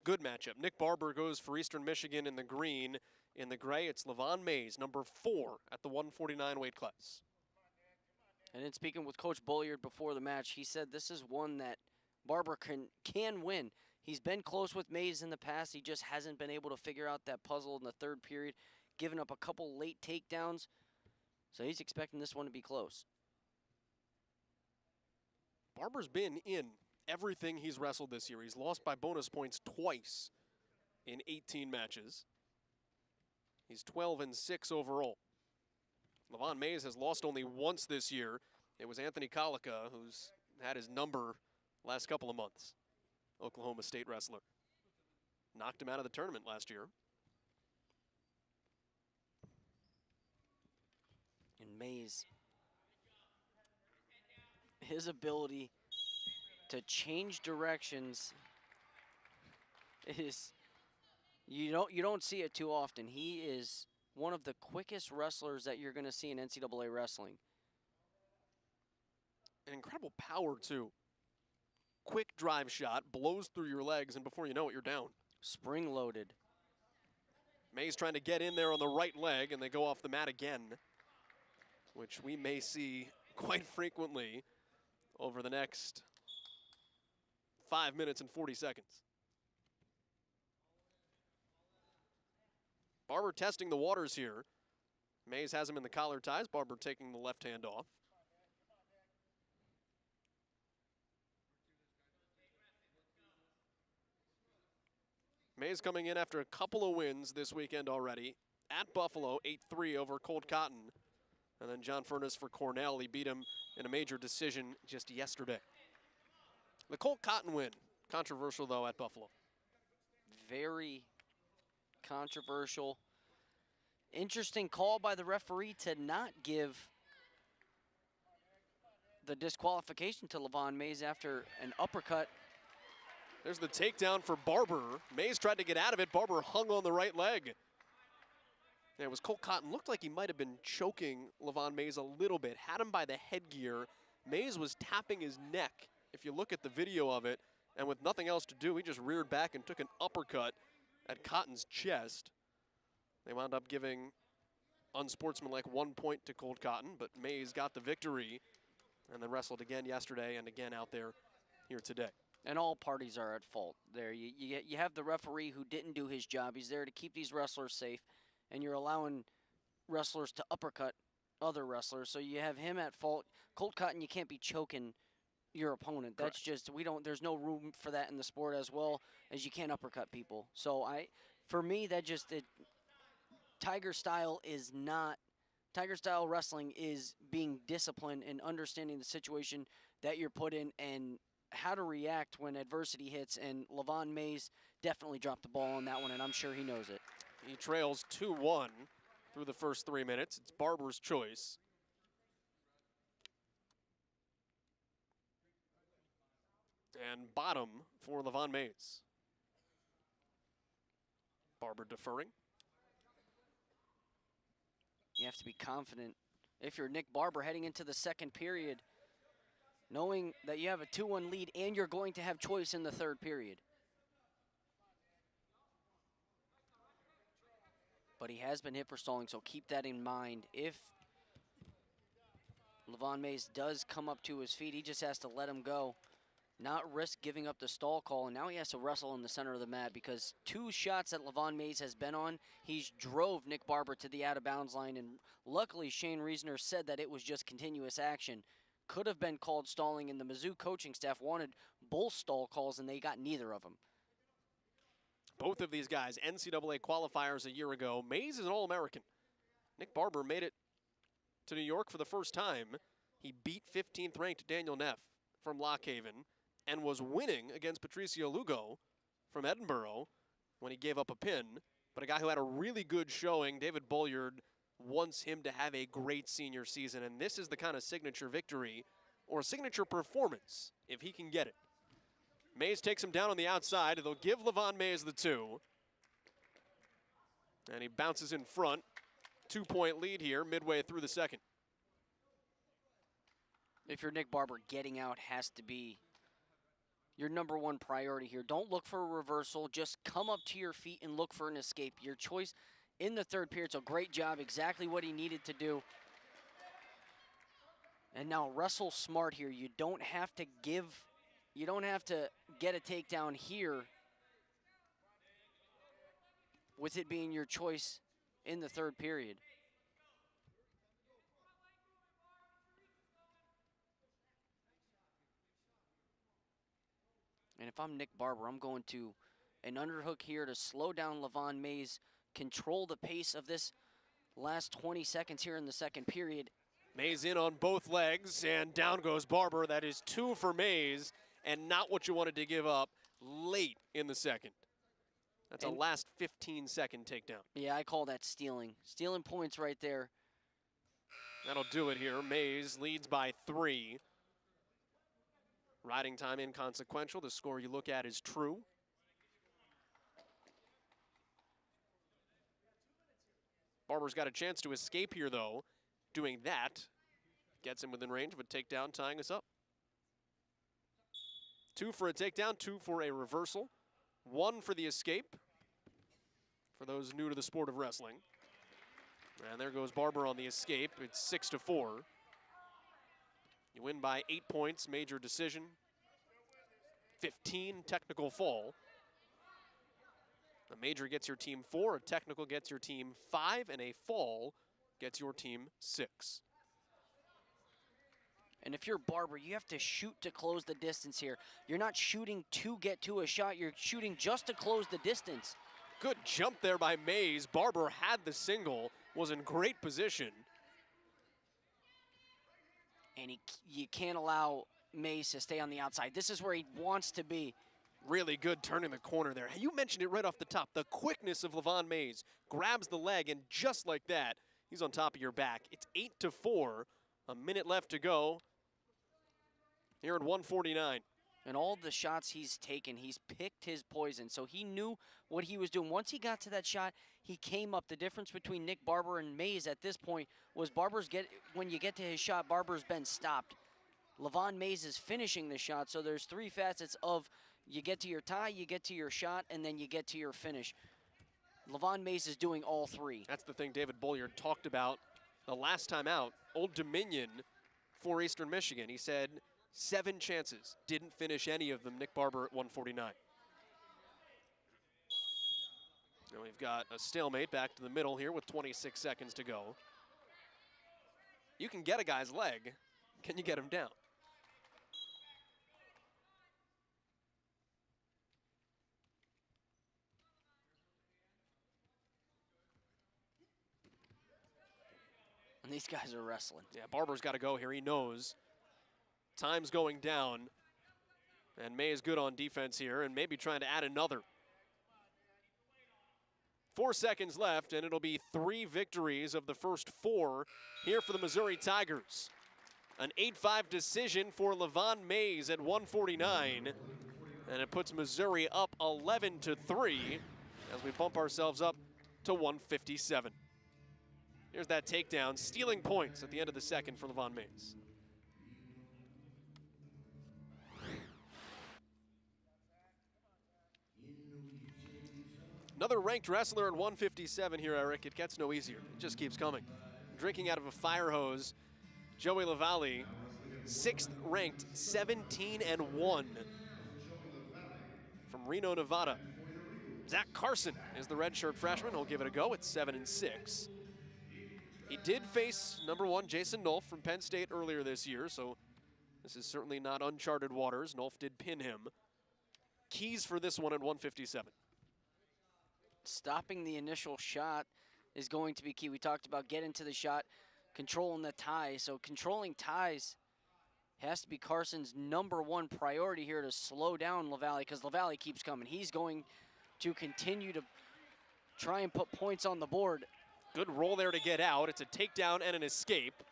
good matchup. Nick Barber goes for Eastern Michigan in the green. In the gray, it's Levon Mays, number 4 at the 149 weight class. And in speaking with Coach Bolliard before the match, he said this is one that Barber can win. He's been close with Mays in the past. He just hasn't been able to figure out that puzzle in the third period, giving up a couple late takedowns. So he's expecting this one to be close. Barber's been in everything he's wrestled this year. He's lost by bonus points twice in 18 matches. He's 12-6 overall. Levon Mays has lost only once this year. It was Anthony Colica, who's had his number last couple of months. Oklahoma State wrestler. Knocked him out of the tournament last year. And Mays, his ability to change directions is, you don't see it too often. He is one of the quickest wrestlers that you're going to see in NCAA wrestling. An incredible power, too. Quick drive shot, blows through your legs, and before you know it, you're down. Spring-loaded. Mays trying to get in there on the right leg, and they go off the mat again, which we may see quite frequently over the next 5 minutes and 40 seconds. Barber testing the waters here. Mays has him in the collar ties. Barber taking the left hand off. Mays coming in after a couple of wins this weekend already. At Buffalo, 8-3 over Colt Cotton. And then John Furness for Cornell. He beat him in a major decision just yesterday. The Colt Cotton win. Controversial, though, at Buffalo. Very controversial. Interesting call by the referee to not give the disqualification to Levon Mays after an uppercut. There's the takedown for Barber. Mays tried to get out of it. Barber hung on the right leg. And it was Colt Cotton. Looked like he might have been choking Levon Mays a little bit. Had him by the headgear. Mays was tapping his neck. If you look at the video of it, and with nothing else to do, he just reared back and took an uppercut at Cotton's chest. They wound up giving unsportsmanlike 1 point to Colt Cotton, but Mays got the victory and then wrestled again yesterday and again out there here today. And all parties are at fault there. You have the referee who didn't do his job. He's there to keep these wrestlers safe, and you're allowing wrestlers to uppercut other wrestlers. So you have him at fault. Colt Cotton, you can't be choking your opponent. That's just, there's no room for that in the sport, as well as you can't uppercut people. So for me, Tiger style wrestling is being disciplined and understanding the situation that you're put in and how to react when adversity hits, and Levon Mays definitely dropped the ball on that one, and I'm sure he knows it. He trails 2-1 through the first 3 minutes. It's Barber's choice. And bottom for Levon Mays. Barber deferring. You have to be confident if you're Nick Barber heading into the second period, knowing that you have a 2-1 lead and you're going to have choice in the third period. But he has been hit for stalling, so keep that in mind. If Levon Mays does come up to his feet, he just has to let him go, not risk giving up the stall call. And now he has to wrestle in the center of the mat, because 2 shots that Levon Mays has been on, he's drove Nick Barber to the out-of-bounds line. And luckily, Shane Reasoner said that it was just continuous action. Could have been called stalling, and the Mizzou coaching staff wanted both stall calls, and they got neither of them. Both of these guys, NCAA qualifiers a year ago. Mays is an All-American. Nick Barber made it to New York for the first time. He beat 15th ranked Daniel Neff from Lock Haven and was winning against Patricio Lugo from Edinburgh when he gave up a pin. But a guy who had a really good showing. David Bolliard wants him to have a great senior season, and this is the kind of signature victory or signature performance if he can get it. Mays takes him down on the outside. They'll give Levon Mays the 2. And he bounces in front. 2-point lead here midway through the second. If you're Nick Barber, getting out has to be your #1 priority here. Don't look for a reversal. Just come up to your feet and look for an escape. Your choice in the third period. So great job. Exactly what he needed to do. And now wrestle smart here. You don't have to get a takedown here with it being your choice in the third period. And if I'm Nick Barber, I'm going to an underhook here to slow down Levon Mays, control the pace of this last 20 seconds here in the second period. Mays in on both legs, and down goes Barber. That is 2 for Mays, and not what you wanted to give up late in the second. That's a last 15-second takedown. Yeah, I call that stealing. Stealing points right there. That'll do it here. Mays leads by 3. Riding time inconsequential. The score you look at is true. Barber's got a chance to escape here, though. Doing that gets him within range of a takedown, tying us up. 2 for a takedown, 2 for a reversal, 1 for the escape, for those new to the sport of wrestling. And there goes Barber on the escape. It's 6-4. You win by 8 points, major decision. 15, technical fall. A major gets your team 4, a technical gets your team 5, and a fall gets your team 6. And if you're Barber, you have to shoot to close the distance here. You're not shooting to get to a shot, you're shooting just to close the distance. Good jump there by Mays. Barber had the single, was in great position. And you can't allow Mays to stay on the outside. This is where he wants to be. Really good turning the corner there. You mentioned it right off the top. The quickness of Levon Mays. Grabs the leg, and just like that, he's on top of your back. It's 8-4. A minute left to go here at 149. And all the shots he's taken, he's picked his poison. So he knew what he was doing. Once he got to that shot, he came up. The difference between Nick Barber and Mays at this point was when you get to his shot, Barber's been stopped. Levon Mays is finishing the shot. So there's 3 facets of you get to your tie, you get to your shot, and then you get to your finish. Levon Mays is doing all 3. That's the thing David Bolliard talked about the last time out. Old Dominion for Eastern Michigan. He said 7 chances, didn't finish any of them. Nick Barber at 149. Now we've got a stalemate back to the middle here with 26 seconds to go. You can get a guy's leg. Can you get him down? And these guys are wrestling. Yeah, Barber's got to go here. He knows time's going down. And May is good on defense here and maybe trying to add another. 4 seconds left, and it'll be 3 victories of the first 4 here for the Missouri Tigers. An 8-5 decision for Levon Mays at 149. And it puts Missouri up 11-3 as we bump ourselves up to 157. Here's that takedown, stealing points at the end of the second for Levon Mays. Another ranked wrestler at 157 here, Eric. It gets no easier. It just keeps coming. Drinking out of a fire hose, Joey Lavallee, 6th ranked, 17-1 from Reno, Nevada. Zach Carson is the redshirt freshman. He'll give it a go at 7-6. He did face #1 Jason Nolf from Penn State earlier this year, so this is certainly not uncharted waters. Nolf did pin him. Keys for this one at 157. Stopping the initial shot is going to be key. We talked about getting to the shot, controlling the tie. So controlling ties has to be Carson's #1 priority here to slow down Lavallee, because Lavallee keeps coming. He's going to continue to try and put points on the board. Good roll there to get out. It's a takedown and an escape.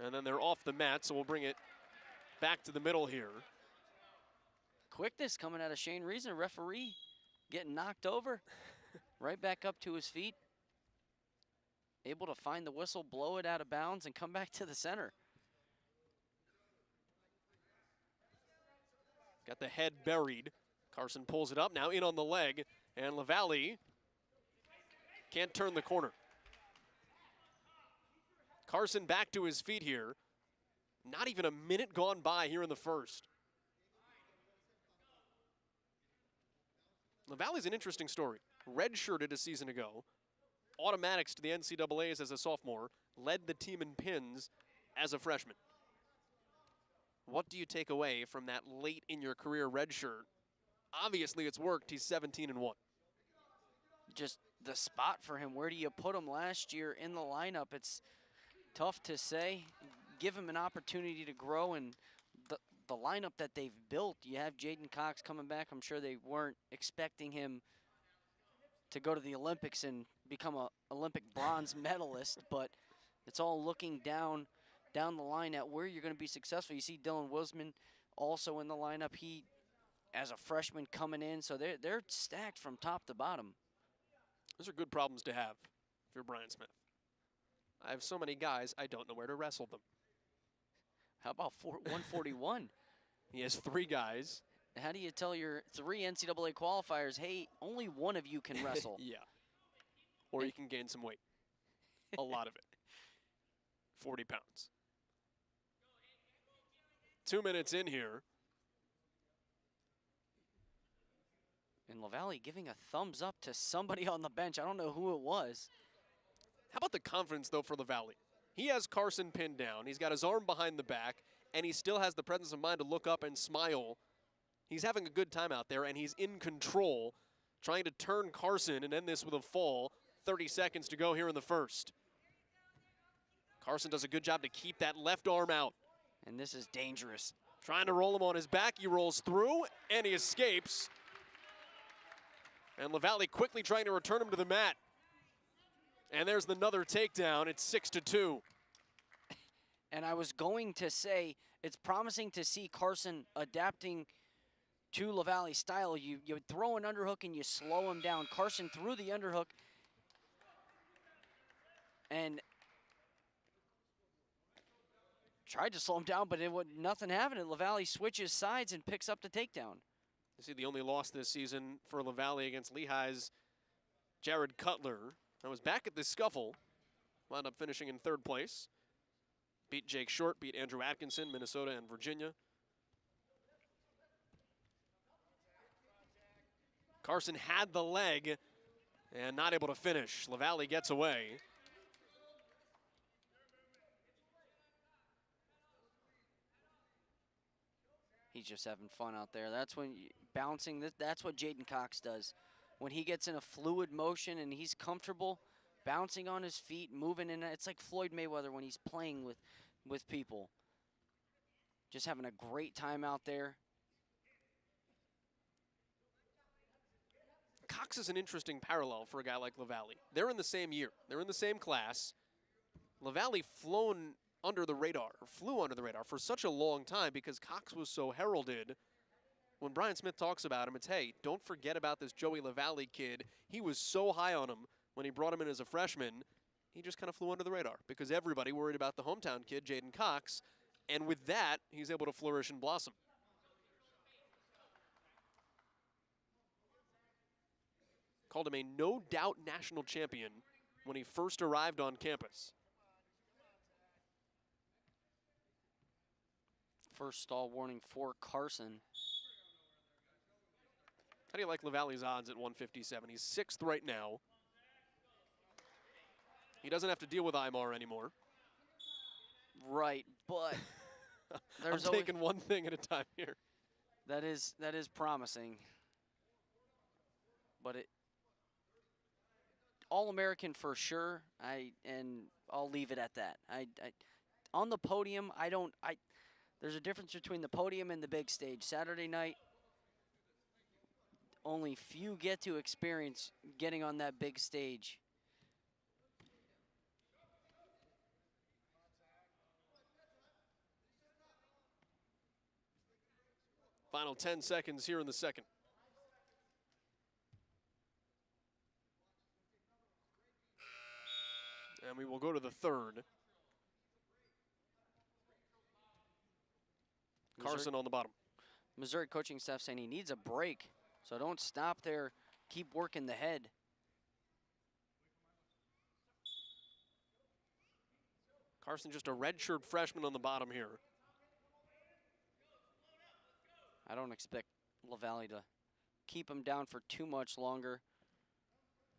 And then they're off the mat, so we'll bring it back to the middle here. Quickness coming out of Shane Reason, referee getting knocked over. Right back up to his feet. Able to find the whistle, blow it out of bounds, and come back to the center. Got the head buried. Carson pulls it up, now in on the leg, and LaValle can't turn the corner. Carson back to his feet here. Not even a minute gone by here in the first. LaValle's an interesting story. Redshirted a season ago. Automatics to the NCAAs as a sophomore. Led the team in pins as a freshman. What do you take away from that late in your career redshirt? Obviously it's worked. He's 17-1. Just the spot for him. Where do you put him last year in the lineup? It's tough to say. Give him an opportunity to grow, and the lineup that they've built, you have Jaden Cox coming back. I'm sure they weren't expecting him to go to the Olympics and become a Olympic bronze medalist, but it's all looking down the line at where you're going to be successful. You see Dylan Wilsman also in the lineup. He, as a freshman, coming in, so they're stacked from top to bottom. Those are good problems to have if you're Brian Smith. I have so many guys, I don't know where to wrestle them. How about 141? He has 3 guys. How do you tell your 3 NCAA qualifiers, hey, only one of you can wrestle? Yeah. Or you can gain some weight. A lot of it. 40 pounds. 2 minutes in here. And LaValle giving a thumbs up to somebody on the bench. I don't know who it was. How about the confidence, though, for LaValle? He has Carson pinned down. He's got his arm behind the back, and he still has the presence of mind to look up and smile. He's having a good time out there, and he's in control, trying to turn Carson and end this with a fall. 30 seconds to go here in the first. Carson does a good job to keep that left arm out. And this is dangerous. Trying to roll him on his back. He rolls through, and he escapes. And LaValle quickly trying to return him to the mat. And there's another takedown. It's 6-2. And I was going to say, it's promising to see Carson adapting to LaValle's style. You throw an underhook and you slow him down. Carson threw the underhook and tried to slow him down, but nothing happened. And LaValle switches sides and picks up the takedown. You see the only loss this season for LaValle against Lehigh's Jared Cutler. I was back at this scuffle. Wound up finishing in 3rd place. Beat Jake Short, beat Andrew Atkinson, Minnesota and Virginia. Carson had the leg and not able to finish. LaValle gets away. He's just having fun out there. That's when bouncing. That's what Jaden Cox does. When he gets in a fluid motion and he's comfortable, bouncing on his feet, moving in. It's like Floyd Mayweather when he's playing with people. Just having a great time out there. Cox is an interesting parallel for a guy like LaValle. They're in the same year. They're in the same class. LaValle flew under the radar for such a long time because Cox was so heralded. When Brian Smith talks about him, it's, hey, don't forget about this Joey LaValle kid. He was so high on him when he brought him in as a freshman. He just kind of flew under the radar because everybody worried about the hometown kid, Jaden Cox. And with that, he's able to flourish and blossom. Called him a no-doubt national champion when he first arrived on campus. First stall warning for Carson. How do you like LaValle's odds at 157? He's 6th right now. He doesn't have to deal with Aymar anymore. Right, but I'm taking one thing at a time here. That is promising. But All-American for sure. And I'll leave it at that. On the podium, there's a difference between the podium and the big stage. Saturday night, only few get to experience getting on that big stage. Final 10 seconds here in the second. And we will go to the third. Carson on the bottom. Missouri coaching staff saying he needs a break. So don't stop there. Keep working the head. Carson just a redshirt freshman on the bottom here. I don't expect LaValle to keep him down for too much longer.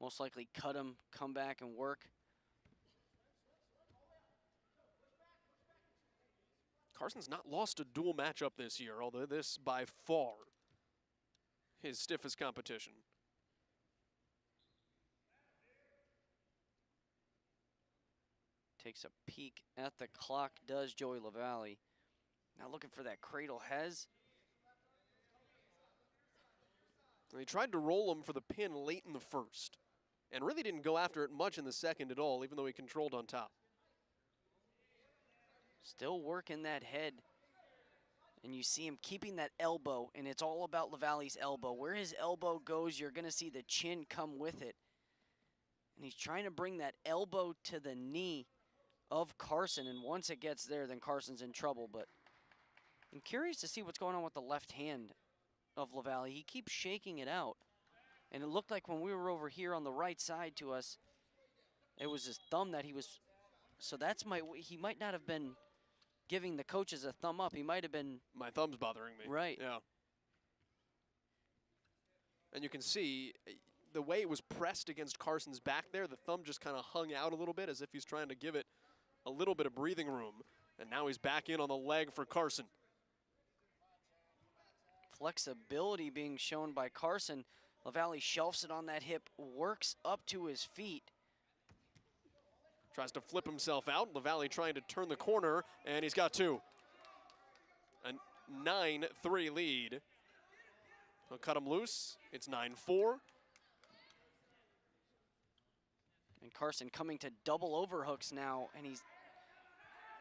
Most likely cut him, come back and work. Carson's not lost a dual matchup this year, although this by far his stiffest competition. Takes a peek at the clock, does Joey LaValle. Now looking for that cradle Hez. They tried to roll him for the pin late in the first and really didn't go after it much in the second at all, even though he controlled on top. Still working that head. And you see him keeping that elbow, and it's all about LaValle's elbow. Where his elbow goes, you're going to see the chin come with it. And he's trying to bring that elbow to the knee of Carson, and once it gets there, then Carson's in trouble. But I'm curious to see what's going on with the left hand of LaValle. He keeps shaking it out. And it looked like when we were over here on the right side to us, it was his thumb that he was, so he might not have been giving the coaches a thumb up. He might have been. My thumb's bothering me. Right. Yeah. And you can see the way it was pressed against Carson's back there, the thumb just kind of hung out a little bit as if he's trying to give it a little bit of breathing room. And now he's back in on the leg for Carson. Flexibility being shown by Carson. LaValle shelves it on that hip, works up to his feet. Tries to flip himself out. LaValle trying to turn the corner, and he's got two. A 9-3 lead. He'll cut him loose. It's 9-4. And Carson coming to double overhooks now, and he's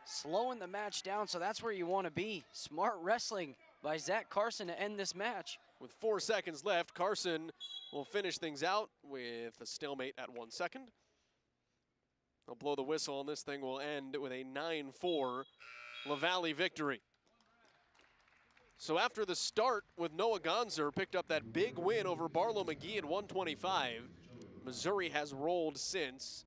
slowing the match down, so that's where you want to be. Smart wrestling by Zach Carson to end this match. With 4 seconds left, Carson will finish things out with a stalemate at 1 second. They'll blow the whistle, and this thing will end with a 9-4 LaValle victory. So after the start with Noah Gonzer picked up that big win over Barlow McGee at 125, Missouri has rolled since.